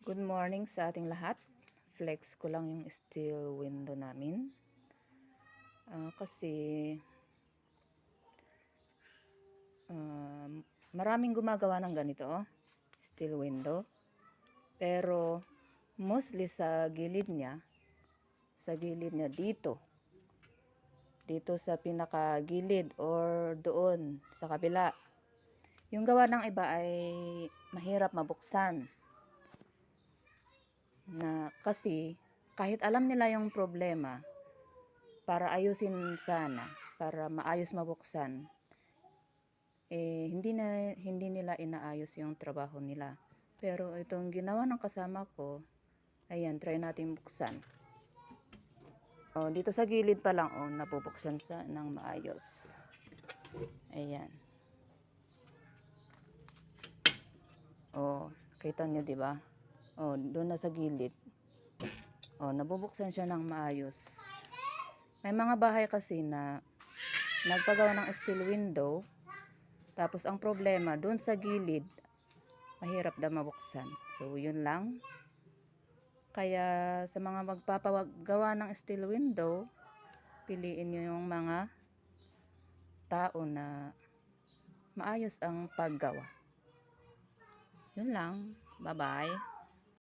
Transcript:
Good morning sa ating lahat. Flex ko lang yung steel window namin. Kasi maraming gumagawa ng ganito, steel window. Pero mostly sa gilid niya dito sa pinakagilid or doon sa kabila. Yung gawa ng iba ay mahirap mabuksan. Na kasi kahit alam nila yung problema, para ayusin sana, para maayos mabuksan, hindi nila inaayos yung trabaho nila. Pero itong ginawa ng kasama ko, ayan, try natin buksan. Dito sa gilid pa lang, nabubuksan ng maayos. Ayan. Kita nyo, di ba? Doon na sa gilid. Nabubuksan siya ng maayos. May mga bahay kasi na nagpagawa ng steel window, tapos ang problema, doon sa gilid, mahirap daw mabuksan. So, yun lang. Kaya sa mga magpapagawa ng steel window, piliin nyo yung mga tao na maayos ang paggawa. Yun lang. Bye-bye.